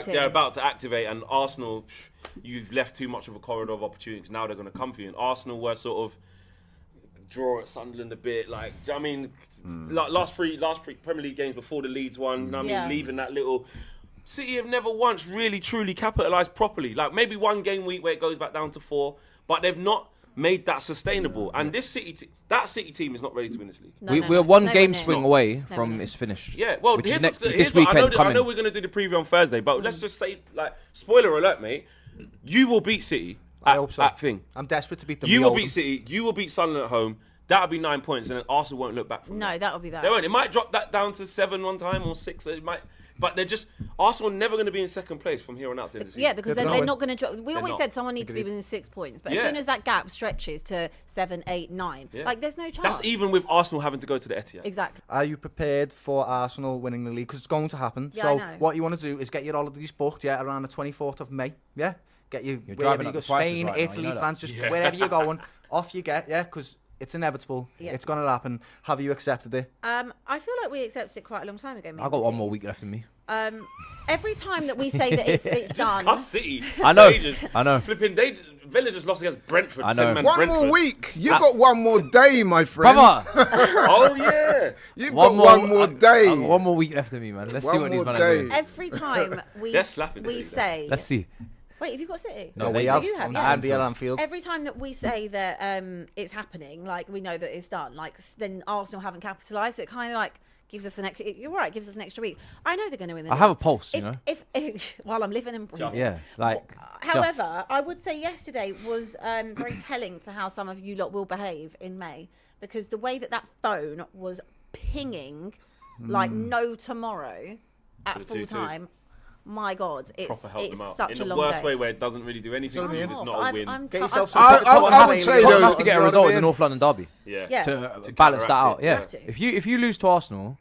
like they're about to activate, and Arsenal, you've left too much of a corridor of opportunities. Now they're going to come for you. And Arsenal were sort of draw at Sunderland a bit. Like, do you know what I mean? Last three Premier League games before the Leeds one. You know what I mean? Leaving that little. City have never once really truly capitalised properly. Like maybe one game week where it goes back down to 4, but they've not made that sustainable. And this City team is not ready to win this league. We're one game swing away from it's finished. Yeah, well, this weekend. I know we're going to do the preview on Thursday, but let's just say, like, spoiler alert, mate, you will beat City at thing. I'm desperate to beat them. You will beat City. You will beat Sunderland at home. That'll be 9 points, and then Arsenal won't look back from that. No, that'll be that. They won't. It might drop that down to 7 one time or 6. It might. But they're just Arsenal never going to be in second place from here on out to the season. Yeah, because they're not going to drop. We always said someone needs to be within 6 points, but as soon as that gap stretches to 7, 8, 9, like there's no chance. That's even with Arsenal having to go to the Etihad. Exactly. Are you prepared for Arsenal winning the league? Because it's going to happen. Yeah, so what you want to do is get your holidays booked, around the 24th of May. Yeah, get you wherever you go, Spain, Italy, France, just wherever you're going, off you get. Yeah, because it's inevitable. Yeah. It's going to happen. Have you accepted it? I feel like we accepted it quite a long time ago. I've got one more week left in me. Every time that we say that it's done. Just City. I know. Flipping, Villa just lost against Brentford. I know. One more week. You've got one more day, my friend. Brother. Oh, yeah. You've got one more day. I've got one more week left in me, man. Let's see what these men are doing. Every time we say... Let's see. Wait, have you got City? No, we have. You have. Anfield. Every time that we say that it's happening, like we know that it's done, like then Arsenal haven't capitalised, so it kind of like gives us an extra. You're right, gives us an extra week. I know they're going to win the league. I have a pulse, you know. If while I'm living and breathing. Yeah, like. However, I would say yesterday was very telling to how some of you lot will behave in May, because the way that phone was pinging like no tomorrow at full time. My God, it's such a long day. In the worst way where it doesn't really do anything for you, it's not a win. I would say though, you have to get a result in the North London derby. Yeah. To balance that out. Yeah. If you lose to Arsenal,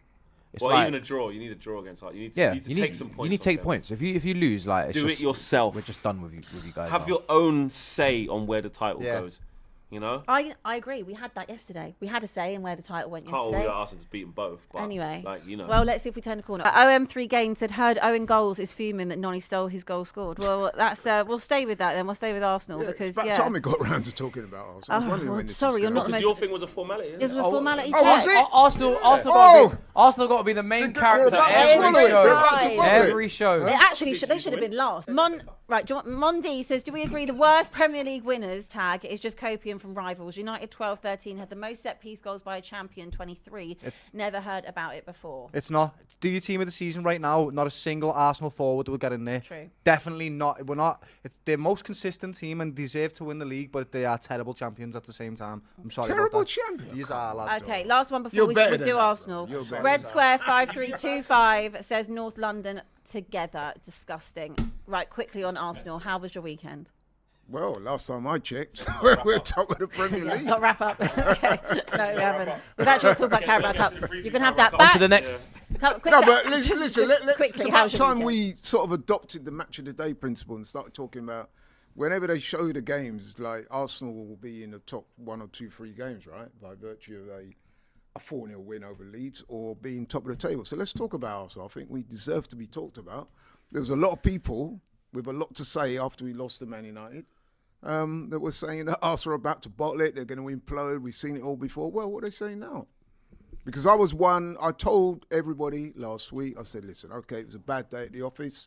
it's even a draw. You need a draw against Arsenal. You need to take some points. You need to take points. If you lose, like do it yourself. We're just done with you guys. Have your own say on where the title goes. You know, I agree. We had that yesterday. We had a say in where the title went yesterday. Can't all Arsenal's beaten both. But anyway, like, you know. Well, let's see if we turn the corner. OM3 Gain said, heard Owen Goals is fuming that Nonny stole his goal scored. Well, that's we'll stay with that then. We'll stay with Arsenal because it's about time we got around to talking about Arsenal. Sorry, you're not the most. Your thing was a formality. It was a formality. Oh, was it? Arsenal got to be the main character every show. Actually, they should have been last. Mondi says, do we agree the worst Premier League winners tag is just copium from rivals? United 12-13 had the most set piece goals by a champion, 23. Never heard about it before. It's not. Do your team of the season right now, not a single Arsenal forward will get in there. True. Definitely not. We're not. It's their most consistent team and deserve to win the league, but they are terrible champions at the same time. I'm sorry. Terrible champions. These are lads. Okay, last one before we do Arsenal. Red Square 5325 says North London together. Disgusting. Right, quickly on Arsenal. How was your weekend? Well, last time I checked, we're top of the Premier League. Not wrap up. Okay. No, we haven't. We've actually talked about Carabao Cup. You can have that back. On to the next. No, but listen, it's about time we sort of adopted the match of the day principle and started talking about whenever they show the games, like Arsenal will be in the top 1 or 2, 3 games, right? By virtue of a 4-0 win over Leeds or being top of the table. So let's talk about Arsenal. I think we deserve to be talked about. There was a lot of people with a lot to say after we lost to Man United. That were saying that Arsenal are about to bottle it, they're going to implode, we've seen it all before. Well, what are they saying now? Because I told everybody last week, I said, listen, okay, it was a bad day at the office.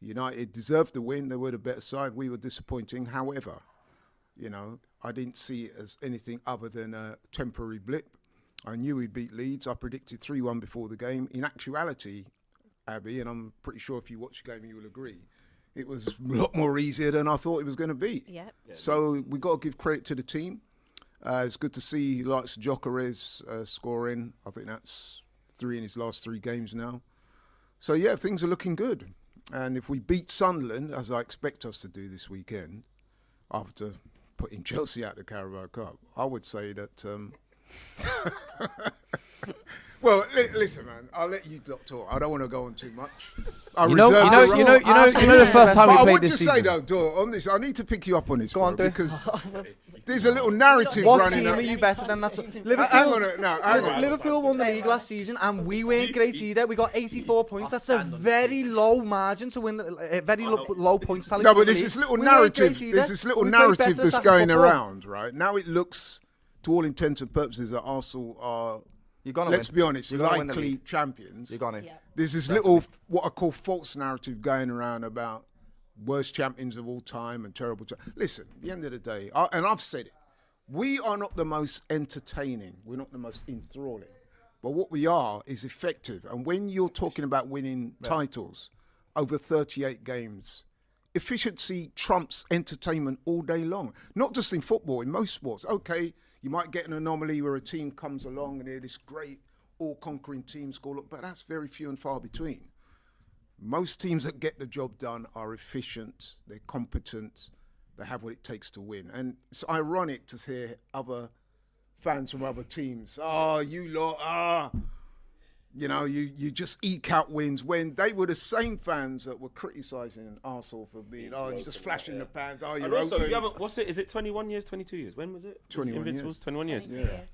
United deserved the win, they were the better side, we were disappointing. However, I didn't see it as anything other than a temporary blip. I knew we'd beat Leeds, I predicted 3-1 before the game. In actuality, Abby, and I'm pretty sure if you watch the game you will agree, it was a lot more easier than I thought it was going to be. Yep. So we got to give credit to the team. It's good to see likes Gyökeres scoring. I think that's 3 in his last 3 games now. So yeah, things are looking good. And if we beat Sunderland, as I expect us to do this weekend, after putting Chelsea out of the Carabao Cup, I would say that Well, listen, man. I'll let you talk. I don't want to go on too much. You know the first time we played this season. I would just say though, Dor, on this, I need to pick you up on this, bro, because there's a little narrative what running. What team are you better than that? Liverpool won the league last season, and we weren't great either. We got 84 points. That's a very low margin to win. Very low points tally. No, but there's this little narrative. There's this little narrative that's going around, right? Now it looks, to all intents and purposes, that Arsenal are. Let's be honest, likely champions. You're gonna. There's this little, what I call false narrative going around about worst champions of all time and terrible. Listen, at the end of the day, and I've said it, we are not the most entertaining. We're not the most enthralling. But what we are is effective. And when you're talking about winning titles over 38 games, efficiency trumps entertainment all day long. Not just in football, in most sports. Okay, you might get an anomaly where a team comes along and they're this great all-conquering team score, but that's very few and far between. Most teams that get the job done are efficient, they're competent, they have what it takes to win. And it's ironic to hear other fans from other teams, you lot, you just eke out wins, when they were the same fans that were criticising Arsenal for being, you're just flashing the pans, you're also, open. is it 21 years, 22 years? When was it? 21 Invincibles, years. 21 years.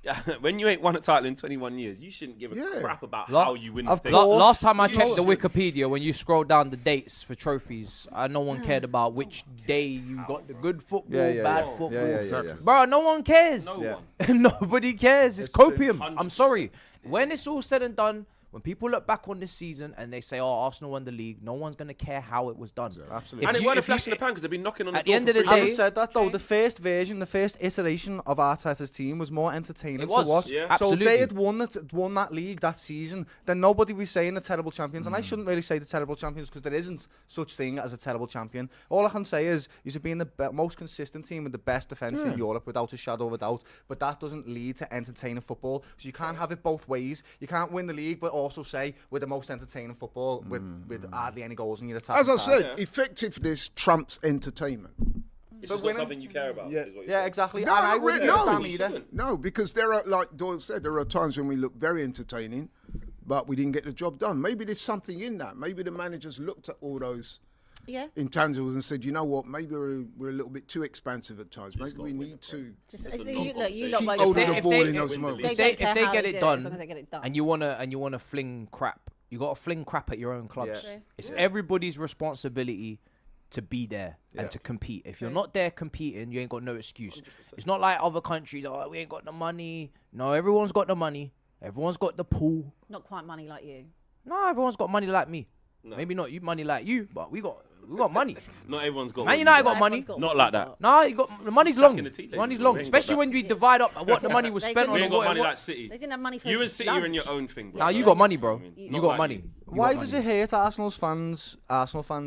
Yeah. When you ain't won a title in 21 years, you shouldn't give a crap about how you win the thing. Last time I checked the Wikipedia, when you scroll down the dates for trophies, no one cared about which day you got the good football, bad football. Yeah. Bro, no one cares. No one. Nobody cares. It's copium. 100%. I'm sorry. When it's all said and done, when people look back on this season and they say, Arsenal won the league, no one's going to care how it was done. Absolutely. And it weren't a flash in the pan because they've been knocking on the door. At the end of the day, having said that though, the first iteration of Arteta's team was more entertaining to watch. Yeah. So if they had won that league that season, then nobody was saying the terrible champions. And I shouldn't really say the terrible champions because there isn't such thing as a terrible champion. All I can say is you're being the most consistent team with the best defence in Europe without a shadow of a doubt. But that doesn't lead to entertaining football. So you can't have it both ways. You can't win the league but also say we're the most entertaining football with hardly any goals in your attack. As I said, effectiveness trumps entertainment. It's just not something you care about. Yeah, exactly. No, because there are, like Doyle said, there are times when we look very entertaining, but we didn't get the job done. Maybe there's something in that. Maybe the managers looked at all those intangibles and said, you know what, maybe we're a little bit too expansive at times. Maybe we need to keep hold of the ball in those moments. If they get it done, and you wanna fling crap, you got to fling crap at your own clubs. Yeah. It's everybody's responsibility to be there and to compete. If you're not there competing, you ain't got no excuse. 100%. It's not like other countries, we ain't got the money. No, everyone's got the money. Everyone's got the pool. Not quite money like you. No, everyone's got money like me. No. Maybe not you money like you, but we got money. Not everyone's got Man United got money. Not like that. Nah, you got the money's long. Money's long, especially when we divide up what the money was spent on. You ain't got money like City. They didn't have money for you and City are in your own thing, bro. Nah, you got money, bro. You got money. Why does it hurt Arsenal fans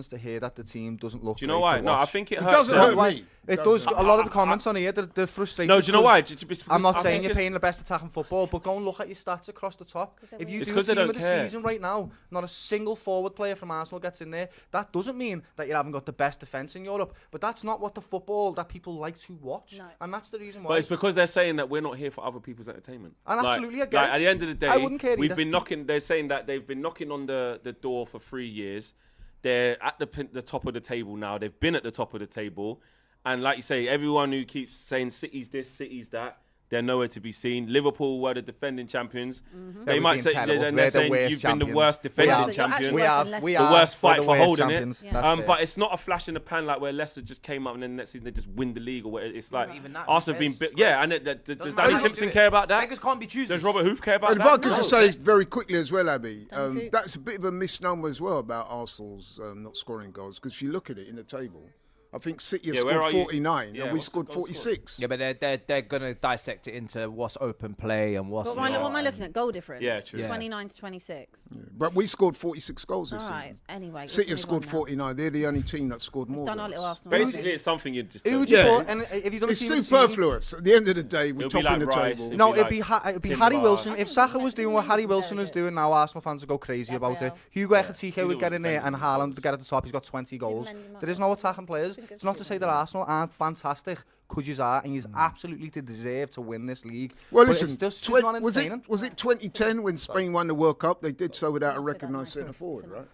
to hear that the team doesn't look? Do you know why? No, I think it hurts. It doesn't hurt me. It does. A lot of the comments on here, they're frustrated. No, do you know why? I'm not saying you're playing the best attack in football, but go and look at your stats across the top. If you do a team of the season right now, not a single forward player from Arsenal gets in there. That doesn't mean that you haven't got the best defence in Europe, but that's not what the football that people like to watch, and that's the reason why. But it's because they're saying that we're not here for other people's entertainment. And absolutely, again, at the end of the day, I wouldn't care we've been knocking. They're saying that they've been knocking on the door for 3 years. They're at the top of the table now. They've been at the top of the table. And like you say, everyone who keeps saying City's this, City's that, they're nowhere to be seen. Liverpool were the defending champions. Mm-hmm. They might say they're saying you've been the worst defending champions. We are the worst fight for holding champions. it. But it's not a flash in the pan like where Leicester just came up and then next season they just win the league or whatever. It's like Arsenal have been does Danny Simpson care about that? Beggars can't be choosers. Does Robert Hoof care about that? If I could just say very quickly as well, Abby, that's a bit of a misnomer as well about Arsenal's not scoring goals, because if you look at it in the table, I think City have scored 49 and we scored 46. Yeah, but they're going to dissect it into what's open play and what's... What am I looking at? Goal difference? Yeah, true. 29 to 26. Yeah. But we scored 46 goals this season. All right, anyway. City have scored 49. They're the only team that scored more done our little Arsenal. Basically, it's something you just... Who would you put? And if you don't it's superfluous. At the end of the day, we're topping the table. No, it'd be Harry Wilson. If Saka was doing what Harry Wilson is doing now, Arsenal fans would go crazy about it. Hugo Ekitike would get in there and Haaland would get at the top. He's got 20 goals. There is no attacking players. It's not to say that Arsenal aren't fantastic, because you are, and you absolutely deserve to win this league. Well, But listen, it's just was it 2010 when Spain won the World Cup? They did so without a recognised centre forward, right?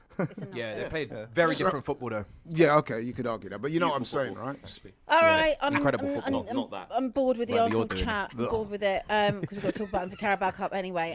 Yeah, they played very different football though. Yeah, okay, you could argue that, but you know what I'm saying, right? All right, incredible football. Not that. I'm bored with the Whatever Arsenal you're doing. chat. I'm bored with it because we've got to talk about the Carabao Cup anyway.